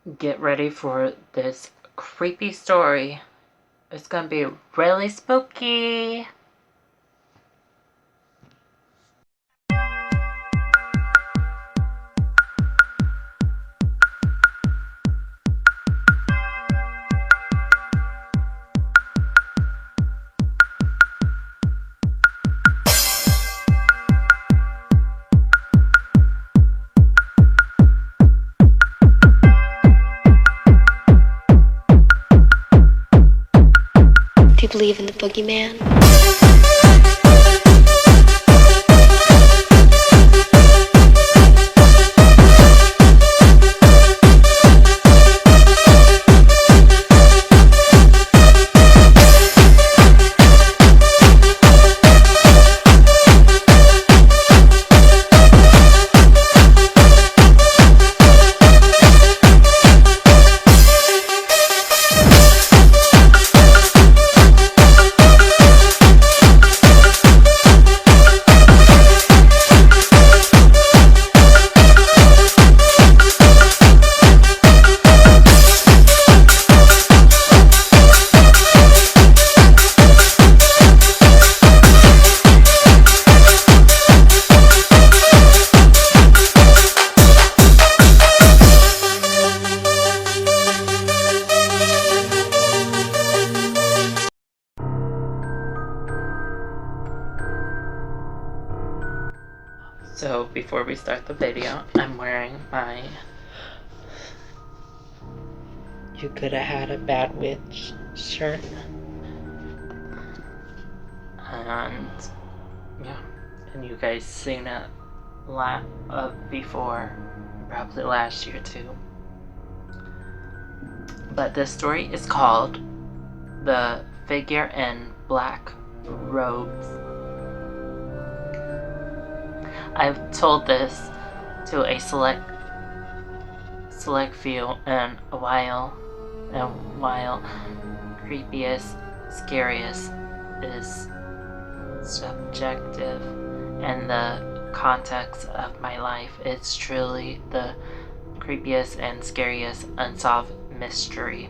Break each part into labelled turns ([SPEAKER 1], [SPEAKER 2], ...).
[SPEAKER 1] Get ready for this creepy story. It's gonna be really spooky.
[SPEAKER 2] Do you believe in the boogeyman?
[SPEAKER 1] So before we start the video, I'm wearing my You Coulda Had a Bad Witch shirt. And yeah, and you guys seen it before, probably last year too. But this story is called The Figure in Black Robes. I've told this to a select few in a while. Creepiest, scariest is subjective, and the context of my life is truly the creepiest and scariest unsolved mystery.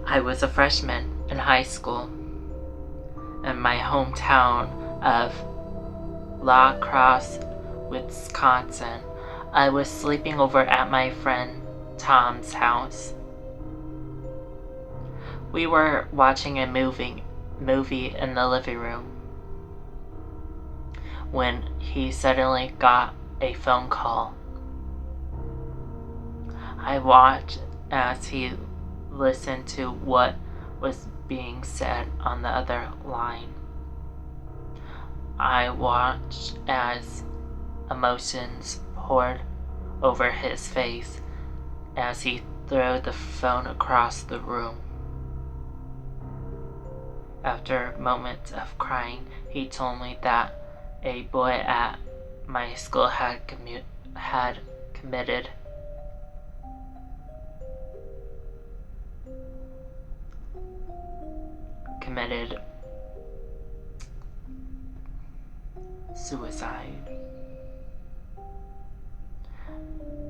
[SPEAKER 1] I was a freshman in high school in my hometown of La Crosse, Wisconsin. I was sleeping over at my friend Tom's house. We were watching a movie in the living room when he suddenly got a phone call. I watched as he listened to what was being said on the other line. I watched as emotions poured over his face as he threw the phone across the room. After moments of crying, he told me that a boy at my school had committed suicide.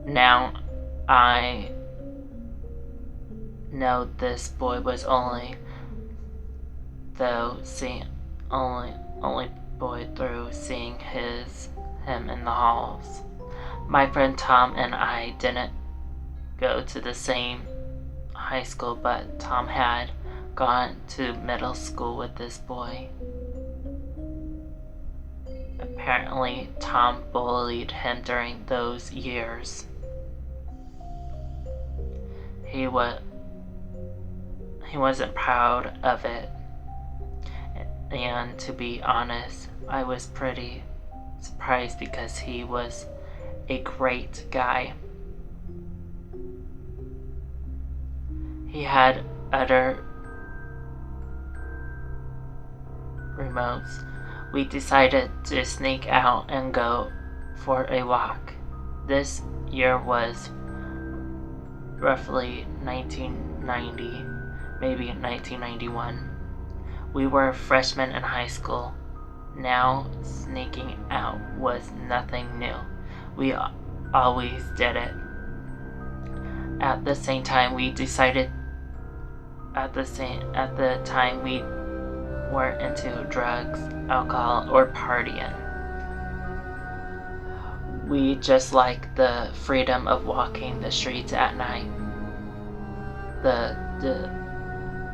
[SPEAKER 1] Now I know this boy was only boy through seeing him in the halls. My friend Tom and I didn't go to the same high school, but Tom had gone to middle school with this boy. Apparently, Tom bullied him during those years. He wasn't proud of it, and to be honest, I was pretty surprised because he was a great guy. He had other remotes. We decided to sneak out and go for a walk. This year was roughly 1990, maybe 1991. We were freshmen in high school. Now sneaking out was nothing new. We always did it. at the same time we decided at the time we weren't into drugs, alcohol, or partying. We just like the freedom of walking the streets at night. The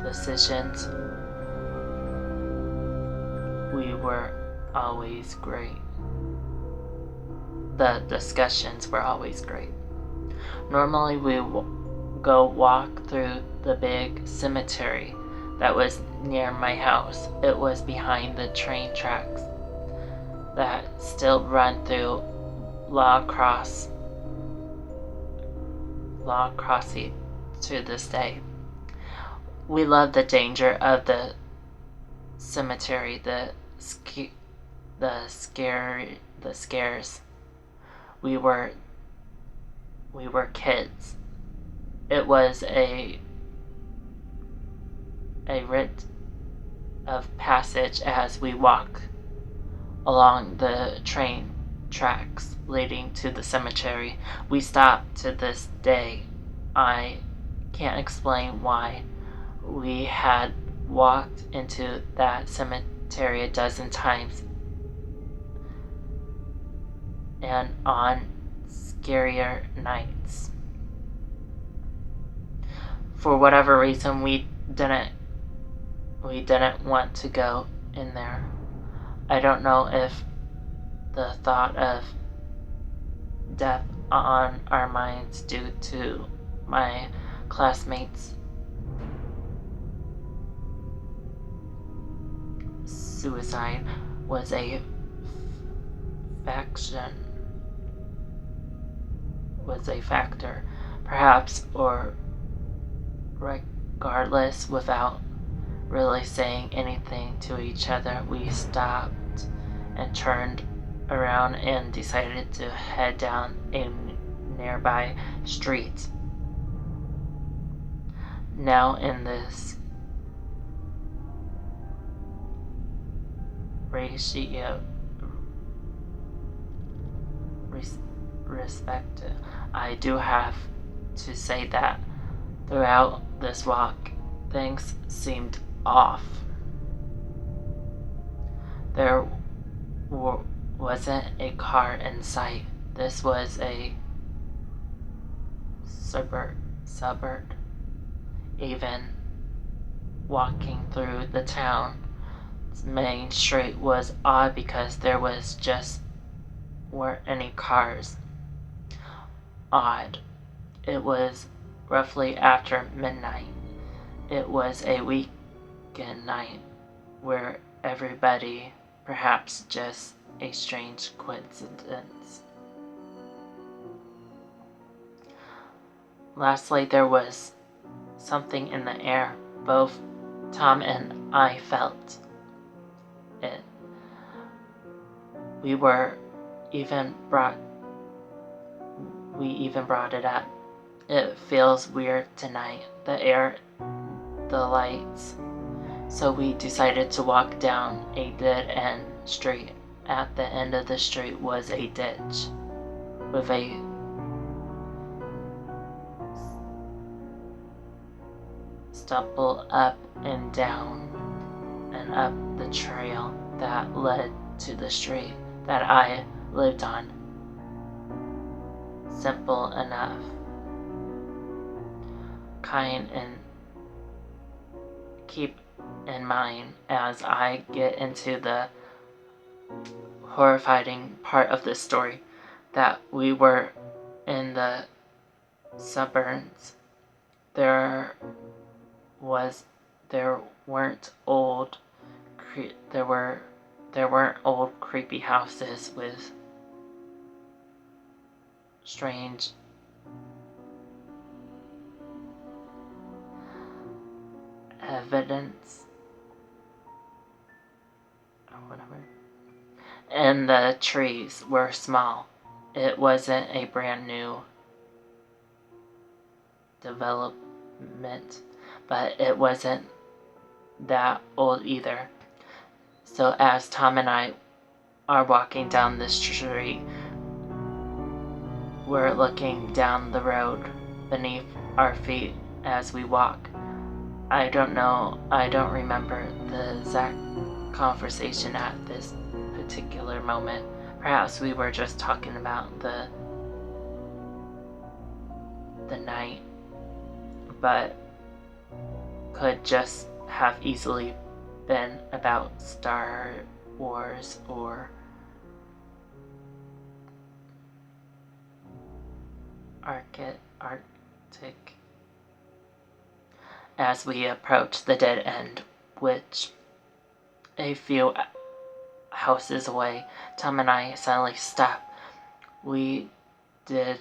[SPEAKER 1] decisions we were always great. The discussions were always great. Normally we go walk through the big cemetery that was near my house. It was behind the train tracks that still run through Law Crossing to this day. We love the danger of the cemetery, the scares. We were kids. It was a rite of passage as we walk along the train tracks leading to the cemetery. We stop to this day. I can't explain why. We had walked into that cemetery a dozen times, and on scarier nights. For whatever reason, we didn't want to go in there. I don't know if the thought of death on our minds due to my classmates' suicide was a factor, perhaps, or regardless, without really saying anything to each other, we stopped and turned around and decided to head down a nearby street. Now in this respect, I do have to say that throughout this walk, things seemed off. There wasn't a car in sight. This was a suburb. Even walking through the town's main street was odd because there weren't any cars. Odd. It was roughly after midnight. It was a weekend night where everybody, perhaps just a strange coincidence. Lastly, there was something in the air. Both Tom and I felt it. We even brought it up. It feels weird tonight. The air, the lights. So we decided to walk down a dead-end street. At the end of the street was a ditch with a stumble up and down and up the trail that led to the street that I lived on. Simple enough. Kind, and keep in mind as I get into the horrifying part of this story that we were in the suburbs. There weren't old creepy houses with strange evidence or whatever. And the trees were small. It wasn't a brand new development, but it wasn't that old either. So as Tom and I are walking down the street, we're looking down the road beneath our feet as we walk. I don't remember the exact conversation at this particular moment. Perhaps we were just talking about the night, but could just have easily been about Star Wars or Arctic. As we approached the dead end, which a few houses away, Tom and I suddenly stopped. We did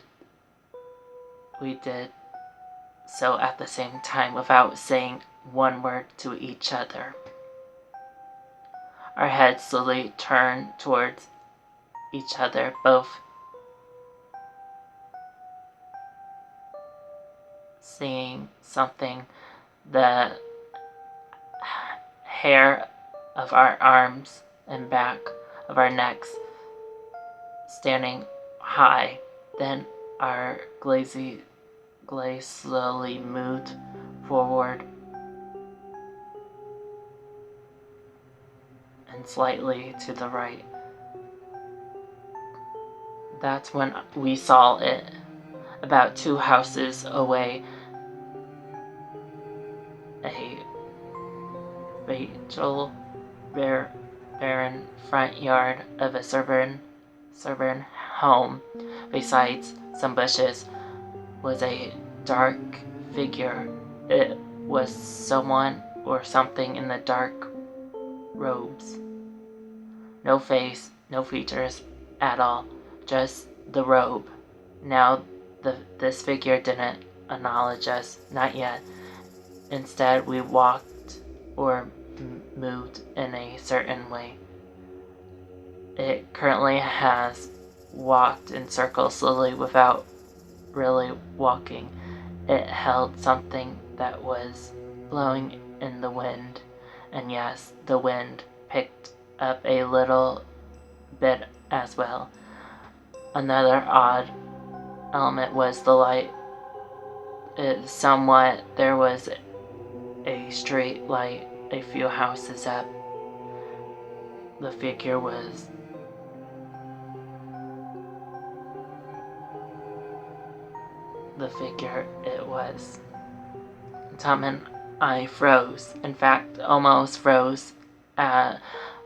[SPEAKER 1] so at the same time without saying one word to each other. Our heads slowly turned towards each other, both seeing something. The hair of our arms and back of our necks standing high. Then our gaze slowly moved forward and slightly to the right. That's when we saw it, about 2 houses away. A barren front yard of a suburban home. Besides some bushes was a dark figure. It was someone or something in the dark robes. No face, no features at all, just the robe. Now this figure didn't acknowledge us, not yet. Instead, we walked or moved in a certain way. It currently has walked in circles slowly without really walking. It held something that was blowing in the wind, and yes, the wind picked up a little bit as well. Another odd element was the light. There was a street light a few houses up. The figure was it was. Tom and I froze. In fact, almost froze as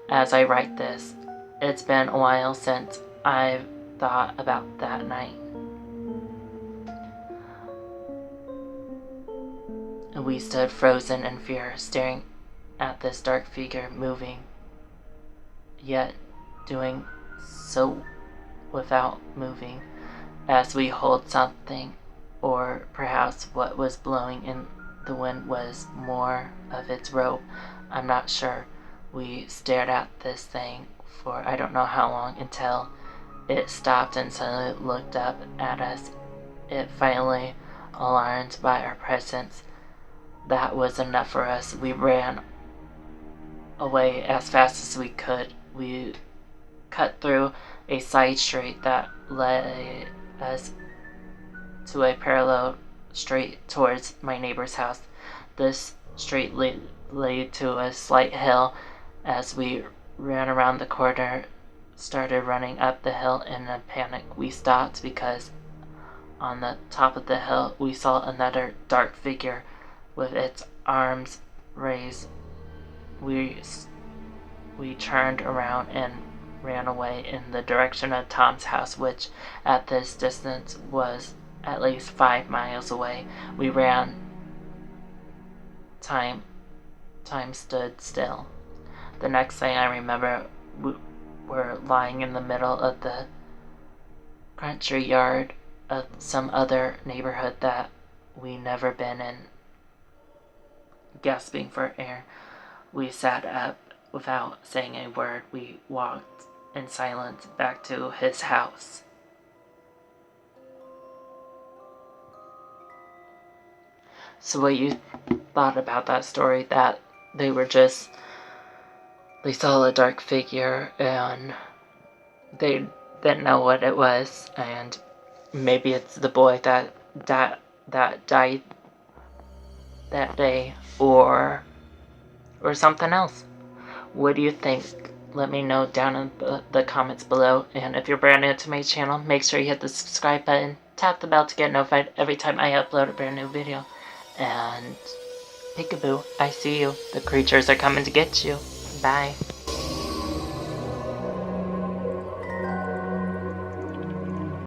[SPEAKER 1] I write this. It's been a while since I've thought about that night. And we stood frozen in fear, staring at this dark figure moving, yet doing so without moving, as we hold something, or perhaps what was blowing in the wind was more of its robe. I'm not sure. We stared at this thing for I don't know how long until it stopped and suddenly looked up at us. It finally, alarmed by our presence, that was enough for us. We ran away as fast as we could. We cut through a side street that led us to a parallel street towards my neighbor's house. This street led to a slight hill. As we ran around the corner, started running up the hill in a panic. We stopped because on the top of the hill we saw another dark figure with its arms raised. We turned around and ran away in the direction of Tom's house, which at this distance was at least 5 miles away. We ran. Time stood still. The next thing I remember, we were lying in the middle of the country yard of some other neighborhood that we never been in. Gasping for air, we sat up without saying a word. We walked in silence back to his house. So what you thought about that story, that they saw a dark figure and they didn't know what it was, and maybe it's the boy that that died that day, or something else. What do you think? Let me know down in the comments below. And if you're brand new to my channel, make sure you hit the subscribe button, tap the bell to get notified every time I upload a brand new video. And peekaboo, I see you. The creatures are coming to get you. Bye.